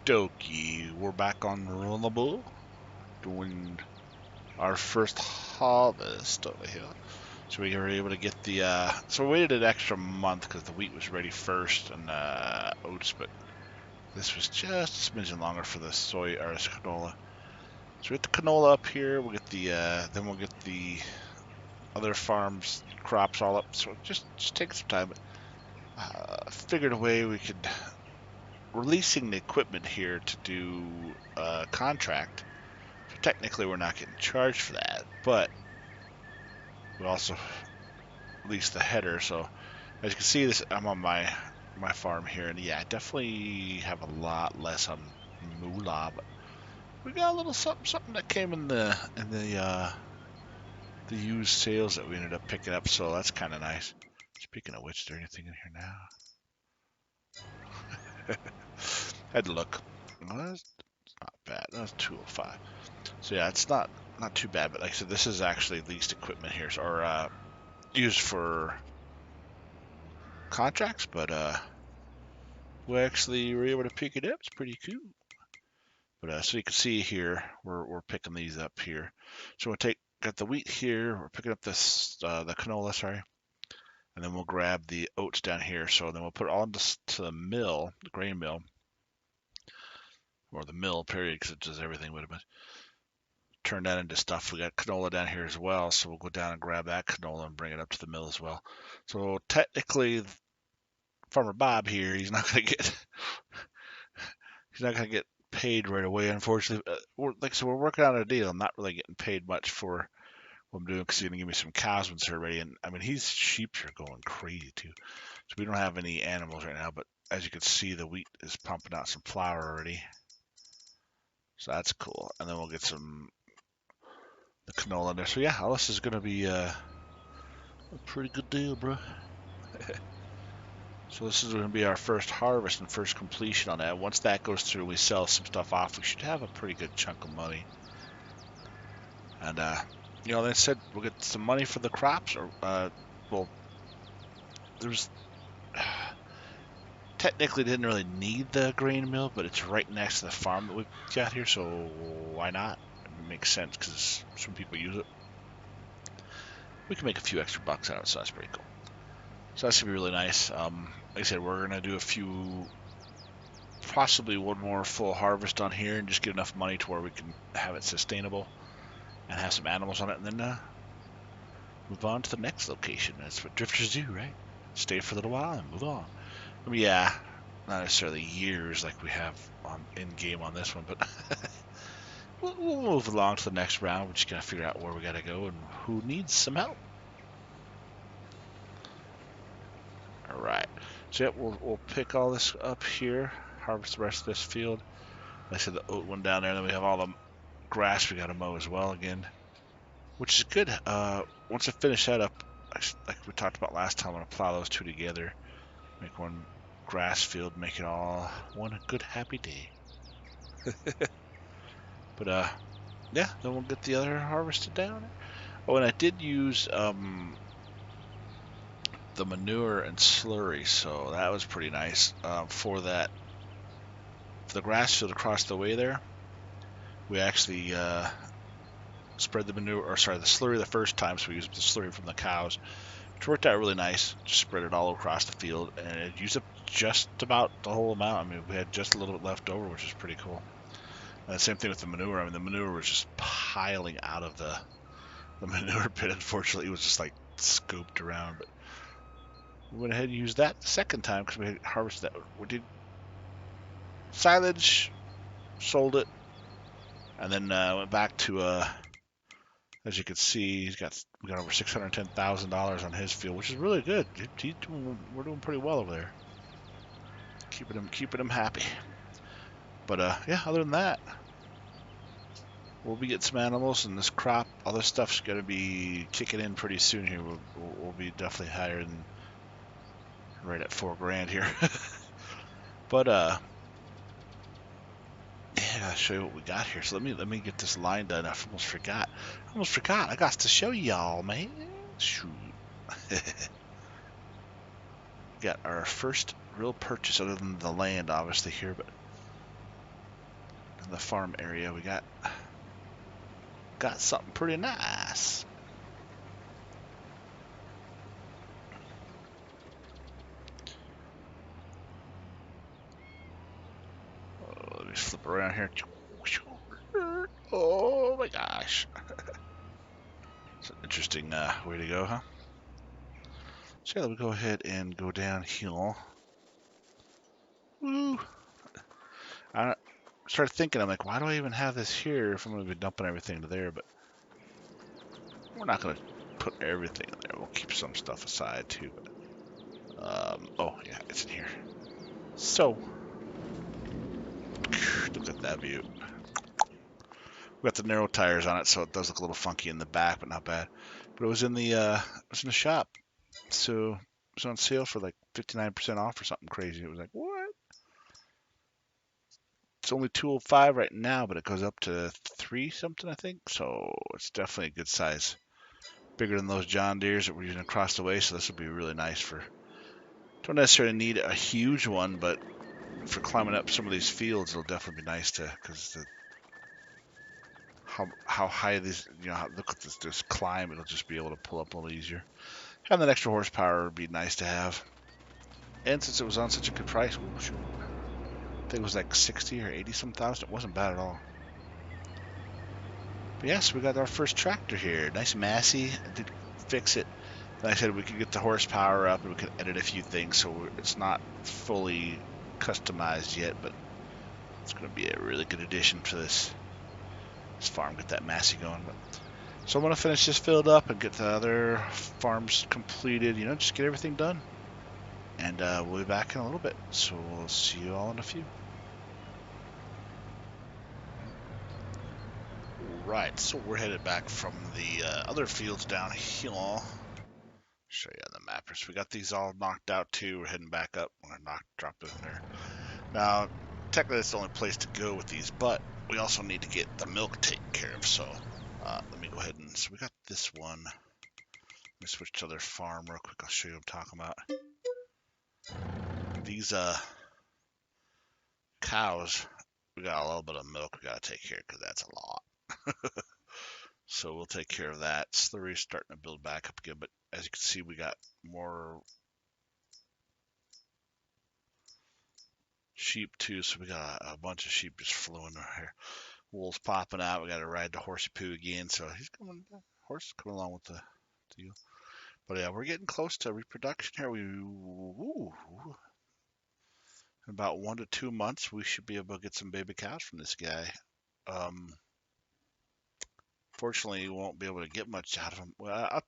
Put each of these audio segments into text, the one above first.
Dokie, we're back on Rennebu doing our first harvest over here. So we were able to get the, so we waited an extra month because the wheat was ready first and oats, but this was just a smidgen longer for the soy or canola. So we get the canola up here, we'll get the, then we'll get the other farms crops all up. So just take some time. Figured a way we could, releasing the equipment here to do a contract. So technically we're not getting charged for that, but we also release the header. So as you can see, this I'm on my farm here, and yeah, I definitely have a lot less on moolah, but we got a little something that came in the used sales that we ended up picking up, so that's kind of nice. Speaking of which, is there anything in here now? I had to look. Well, that's not bad. That's 205. So yeah, it's not too bad, but like I said, this is actually leased equipment here, or used for contracts, but we actually were able to pick it up. It's pretty cool. But so you can see here, we're picking these up here. So we'll got the wheat here. We're picking up this the canola, sorry, and then we'll grab the oats down here. So then we'll put it all into the mill, the grain mill, or the mill period, because it does everything with it. But turn that into stuff. We got canola down here as well, so we'll go down and grab that canola and bring it up to the mill as well. So technically, Farmer Bob here, he's not gonna get paid right away, unfortunately. Like I said, we're working on a deal. I'm not really getting paid much for what I'm doing because he's gonna give me some cows once they're ready. And I mean, his sheep are going crazy too. So we don't have any animals right now, but as you can see, the wheat is pumping out some flour already. So that's cool. And then we'll get the canola in there. So yeah, all this is gonna be a pretty good deal, bro. So this is going to be our first harvest and first completion on that. Once that goes through, we sell some stuff off. We should have a pretty good chunk of money. And they said we'll get some money for the crops, or well, there's technically didn't really need the grain mill, but it's right next to the farm that we've got here, so why not? It makes sense because some people use it. We can make a few extra bucks out of it, so that's pretty cool. So that's gonna be really nice. Like I said, we're gonna do possibly one more full harvest on here and just get enough money to where we can have it sustainable and have some animals on it, and then move on to the next location. That's what drifters do, right? Stay for a little while and move on. I mean, yeah, not necessarily years like we have in game on this one, but we'll move along to the next round. We're just gonna figure out where we gotta go and who needs some help. All right, so yeah, we'll pick all this up here, harvest the rest of this field. Like I said, the oat one down there, and then we have all the grass we gotta mow as well again, which is good. Once I finish that up, like we talked about last time, I'm gonna plow those two together, make one grass field, make it all one good happy day. But yeah, then we'll get the other harvested down. Oh, and I did use the manure and slurry, so that was pretty nice. For the grass field across the way there, we actually spread the manure, or sorry, the slurry the first time, so we used the slurry from the cows, which worked out really nice. Just spread it all across the field, and it used up just about the whole amount. I mean, we had just a little bit left over, which is pretty cool. And the same thing with the manure. I mean, the manure was just piling out of the manure pit. Unfortunately, it was just like scooped around. But we went ahead and used that the second time because we had harvested that. We did silage, sold it, and then went back to as you can see, we got over $610,000 on his field, which is really good. We're doing pretty well over there, keeping him happy. But yeah, other than that, we'll be getting some animals, and this crop, all this stuff's going to be kicking in pretty soon here. We'll be definitely higher than right at $4,000 here. But yeah, I'll show you what we got here. So let me get this line done. I almost forgot. I got to show y'all, man. Shoot. Got our first real purchase other than the land, obviously here, but in the farm area, we got something pretty nice. Oh, let me flip around here. Oh my gosh. It's an interesting way to go, huh? So yeah, let me go ahead and go down here. Woo! I started thinking, I'm like, why do I even have this here if I'm going to be dumping everything to there? But we're not going to put everything in there. We'll keep some stuff aside too. But, oh yeah, it's in here. So, look at that view. We got the narrow tires on it, so it does look a little funky in the back, but not bad. But it was in the shop, so it was on sale for like 59% off or something crazy. It was like, what? It's only 205 right now, but it goes up to 3 something, I think. So it's definitely a good size, bigger than those John Deeres that we're using across the way. So this would be really nice for. Don't necessarily need a huge one, but for climbing up some of these fields, it'll definitely be nice to, because how high these, look at this climb, it'll just be able to pull up a little easier. Having that extra horsepower would be nice to have. And since it was on such a good price, I think it was like 60 or 80 some thousand. It wasn't bad at all. But yes, we got our first tractor here. Nice Massey. I did fix it. Like I said, we could get the horsepower up and we could edit a few things, so it's not fully customized yet, but it's going to be a really good addition to this farm. Get that Massey going. But, so I'm going to finish this filled up and get the other farms completed. Just get everything done. And we'll be back in a little bit. So we'll see you all in a few. Right, so we're headed back from the other fields down here. Show you on the mappers. We got these all knocked out too. We're heading back up. We're gonna drop it in there. Now, technically, it's the only place to go with these, but we also need to get the milk taken care of. So let me go ahead and. So we got this one. Let me switch to their farm real quick. I'll show you what I'm talking about. These cows, we got a little bit of milk we gotta take care of because that's a lot. So we'll take care of that. Slurry's starting to build back up again, but as you can see, we got more sheep too. So we got a bunch of sheep just flowing right here. Wool's popping out. We got to ride the horsey poo again. So he's coming. Horse is coming along with the deal. But yeah, we're getting close to reproduction here. In about 1 to 2 months, we should be able to get some baby cows from this guy. Fortunately, you won't be able to get much out of him. Well,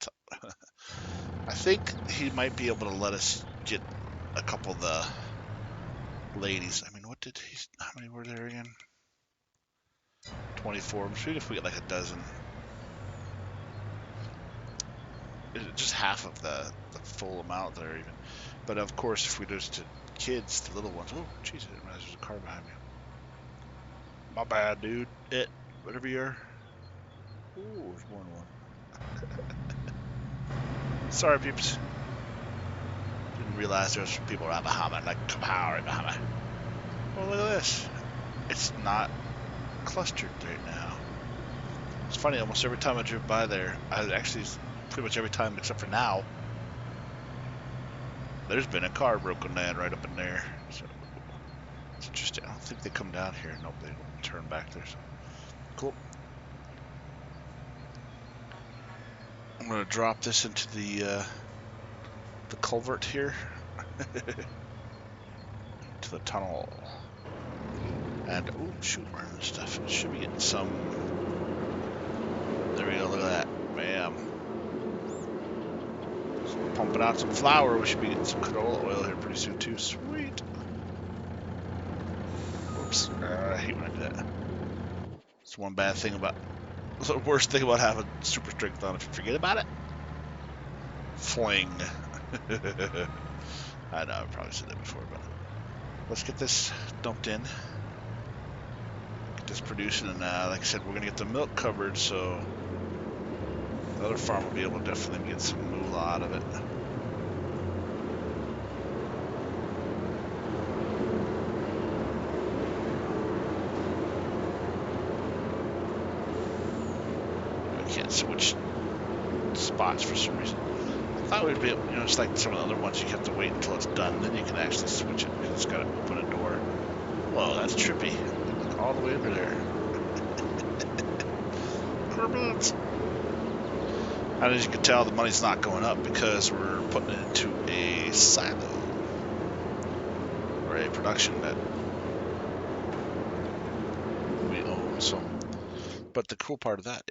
I think he might be able to let us get a couple of the ladies. I mean, how many were there again? 24. I'm sure if we get like a dozen. Just half of the full amount there even. But of course, if we do this to kids, the little ones. Oh, jeez, I didn't realize there's a car behind me. My bad, dude. Whatever you are. Oh, there's more than one. Sorry, peeps. Didn't realize there's people right behind me, like right behind me. Oh, look at this. It's not clustered right now. It's funny, almost every time I drove by there, pretty much every time except for now, there's been a car broken down right up in there. So it's interesting. I don't think they come down here. Nope, they turn back there. So cool. I'm gonna drop this into the culvert here, to the tunnel. And oh shoot, we're running stuff. Should be getting some. There we go. Look at that. Bam. So we're pumping out some flour. We should be getting some canola oil here pretty soon too. Sweet. Whoops. I hate when I do that. It's one bad thing about. The worst thing about having super strength on. If you forget about it, fling. I know I've probably said that before, but let's get this dumped in. Get this producing, and like I said, we're gonna get the milk covered, so the other farm will be able to definitely get some moolah out of it. can't switch spots for some reason. I thought we'd be, it's like some of the other ones. You have to wait until it's done, then you can actually switch it because it's got to open a door. Whoa, that's trippy. Look all the way over there. Rabid. And as you can tell, the money's not going up because we're putting it into a silo or a production that we own. So, but the cool part of that,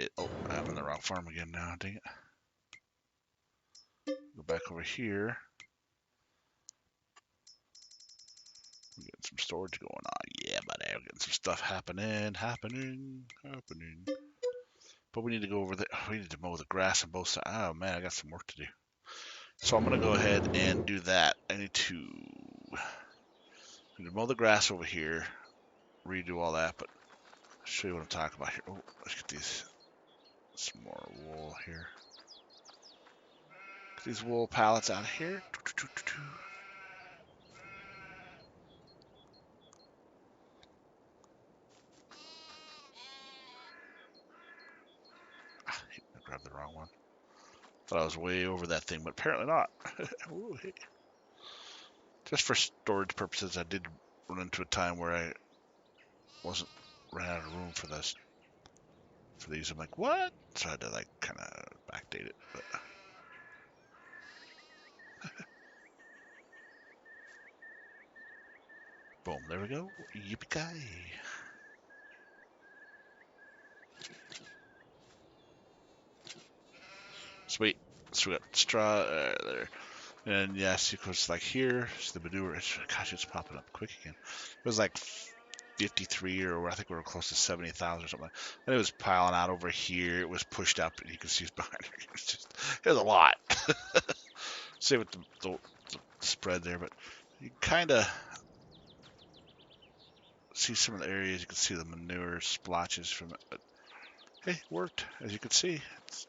I'm in the wrong farm again now. Dang it. Go back over here. We're getting some storage going on. Yeah, buddy, we're getting some stuff happening. But we need to go over there. We need to mow the grass on both sides. Oh man, I got some work to do. So I'm gonna go ahead and do that. I need to mow the grass over here, redo all that, but I'll show you what I'm talking about here. Oh, let's get some more wool here. Get these wool pallets out of here. I grabbed the wrong one. Thought I was way over that thing, but apparently not. Ooh, hey. Just for storage purposes, I did run into a time where I ran out of room for this. For these, I'm like, what? So I had to like kind of backdate it. But boom, there we go. Yippee-ki-yay. Sweet. So we got straw there. And yes, it goes like here. So the manure, gosh, it's popping up quick again. It was like 53 or I think we were close to 70,000 or something. And it was piling out over here. It was pushed up and you can see it's behind it. It was a lot. Same with the spread there, but you kind of see some of the areas. You can see the manure splotches from it. But hey, worked. As you can see, it's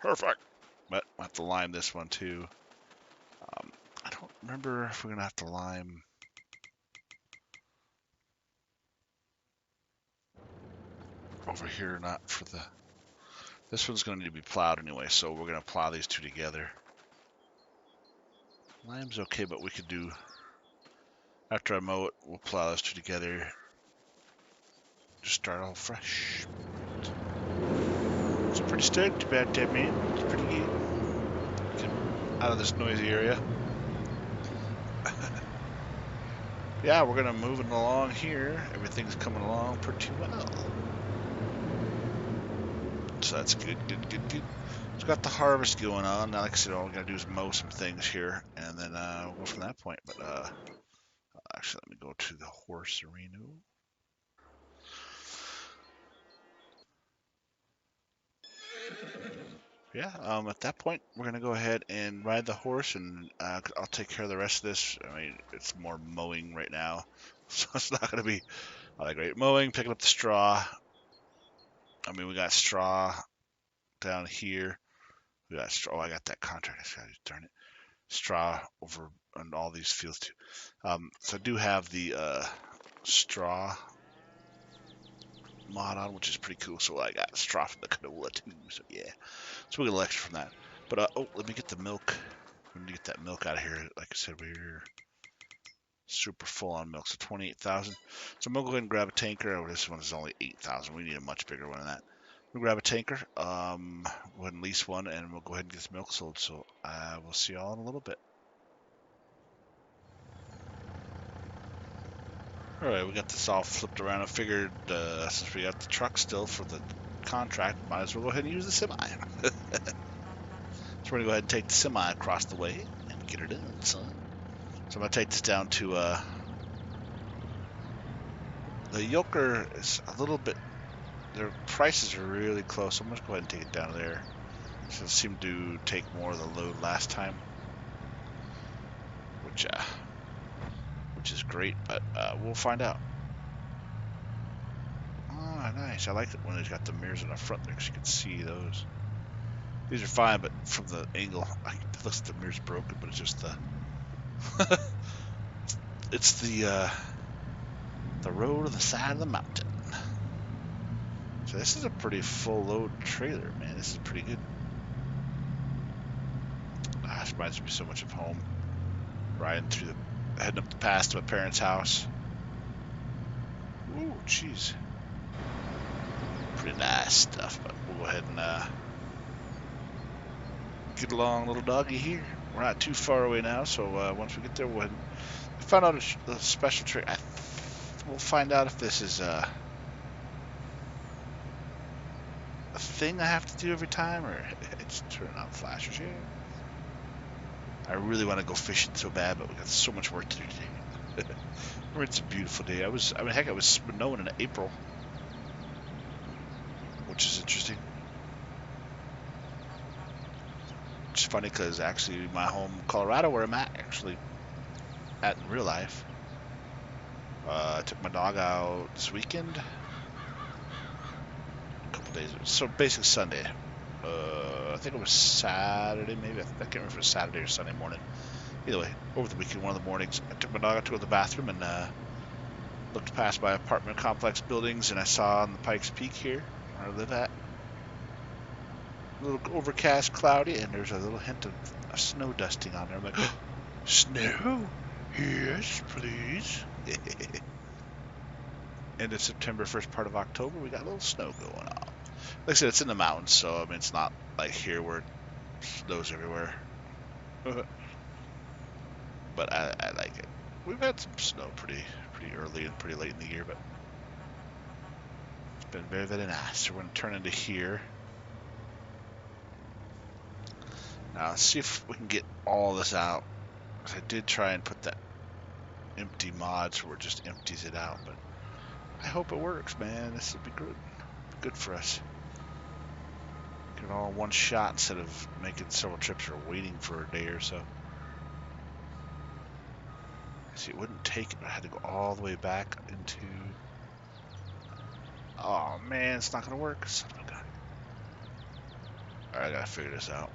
perfect. But I'll have to lime this one too. I don't remember if we're going to have to lime over here or not for the... This one's going to need to be plowed anyway, so we're going to plow these two together. Lime's okay, but we could do... After I mow it, we'll plow those two together. Just start all fresh. So pretty stoked about that, man. It's pretty good. Get out of this noisy area. Yeah, we're gonna move it along here. Everything's coming along pretty well. So that's good. It's got the harvest going on. Now, like I said, all we gotta do is mow some things here, and then we'll go from that point. But actually, let me go to the horse arena. Yeah, at that point, we're going to go ahead and ride the horse, and I'll take care of the rest of this. I mean, it's more mowing right now, so it's not going to be all that great. Mowing, picking up the straw. I mean, we got straw down here. We got straw. Oh, I got that contract. Darn it. Straw over on all these fields, too. So I do have the straw mod on, which is pretty cool. So I got straw from the canola, too. So, yeah. So we get a little extra from that. But, oh, let me get the milk. We need to get that milk out of here. Like I said, we're super full on milk. So 28,000. So I'm going to go ahead and grab a tanker. Oh, this one is only 8,000. We need a much bigger one than that. We'll grab a tanker. Go ahead and lease one, and we'll go ahead and get this milk sold. So we'll see y'all in a little bit. All right, we got this all flipped around. I figured since we got the truck still for the contract, might as well go ahead and use the semi. So we're going to go ahead and take the semi across the way and get her done, son. So I'm going to take this down to, the yoker is a little bit, their prices are really close. So I'm going to go ahead and take it down there. So it seemed to take more of the load last time, which is great, but we'll find out. Oh, nice. I like it when it's got the mirrors in the front there because you can see those. These are fine, but from the angle, it looks like the mirror's broken, but it's just the... it's the road on the side of the mountain. So this is a pretty full load trailer, man. This is pretty good. This reminds me so much of home. Riding through heading up the pass to my parents' house. Ooh, jeez. Pretty nice stuff, but we'll go ahead and get along, little doggy here. We're not too far away now, so once we get there, we'll find out a special trick. We'll find out if this is a thing I have to do every time, or it's turning on flashers here. I really want to go fishing so bad, but we got so much work to do today. It's a beautiful day. Heck, it was snowing in April, which is interesting. It's funny because actually my home, Colorado, where I'm at in real life, I took my dog out this weekend, a couple days, so basically Sunday. I think it was Saturday, maybe. I can't remember if it was Saturday or Sunday morning. Either way, over the weekend, one of the mornings, I took my dog out to go to the bathroom and looked past my apartment complex buildings, and I saw on the Pikes Peak here, where I live at, a little overcast, cloudy, and there's a little hint of snow dusting on there. I'm like, oh, snow? Yes, please. End of September, first part of October, we got a little snow going on. Like I said, it's in the mountains, so I mean, it's not like here where it snows everywhere. But I like it. We've had some snow pretty early and pretty late in the year, but it's been very, very nice. So we're going to turn into here. Now, let's see if we can get all this out. I did try and put that empty mod so it just empties it out, but I hope it works, man. This will be good. Good for us. Get it all in one shot instead of making several trips or waiting for a day or so. See, it wouldn't take it. I had to go all the way back into... Oh, man, it's not going to work. Son of a gun. Alright, I got to figure this out.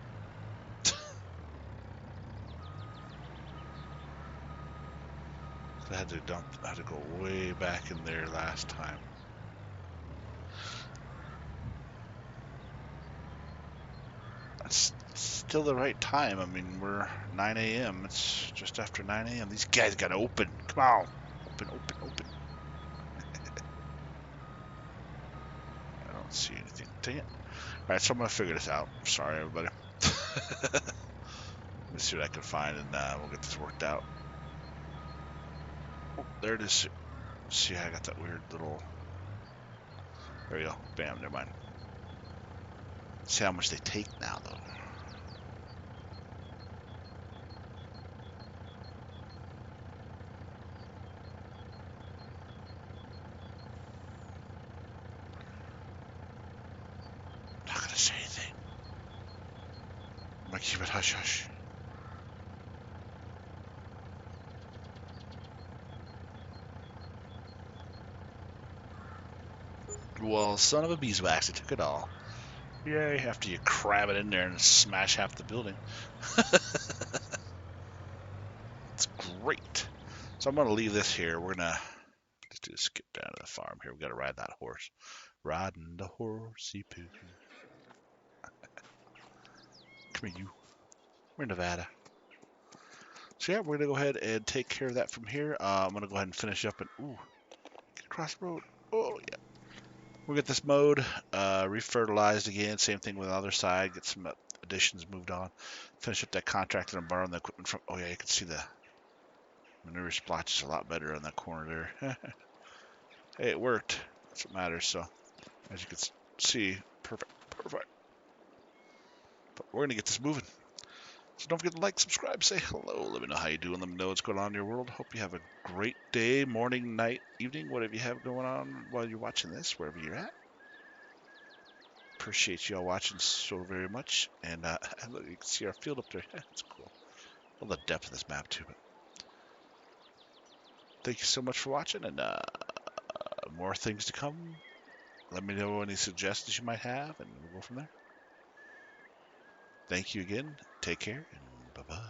I had to go way back in there last time. That's still the right time. I mean, we're 9 a.m. It's just after 9 a.m. These guys got to open. Come on. Open, open, open. I don't see anything. Dang it. Alright, so I'm going to figure this out. Sorry, everybody. Let's see what I can find, and we'll get this worked out. Oh, there it is. See, I got that weird little... There you go. Bam, never mind. See how much they take now, though. I'm not going to say anything. I'm going to keep it hush-hush. Well, son of a beeswax, it took it all. Yay, after you cram it in there and smash half the building. It's great. So I'm going to leave this here. We're going to just do a skip down to the farm here. We got to ride that horse. Riding the horsey poo. Come here, you. We're in Nevada. So yeah, we're going to go ahead and take care of that from here. I'm going to go ahead and finish up and... Ooh, get across the road. Oh, yeah. We'll get this mode refertilized again. Same thing with the other side. Get some additions moved on. Finish up that contract that I'm borrowing the equipment from. Oh yeah, you can see the manure splotches a lot better on that corner there. Hey, it worked. That's what matters. So as you can see, perfect. But we're gonna get this moving. So don't forget to like, subscribe, say hello. Let me know how you doing. Let me know what's going on in your world. Hope you have a great day, morning, night, evening, whatever you have going on while you're watching this, wherever you're at. Appreciate y'all watching so very much. And look, you can see our field up there. That's cool. Well, the depth of this map too. But thank you so much for watching, and more things to come. Let me know any suggestions you might have, and we'll go from there. Thank you again. Take care, and bye-bye.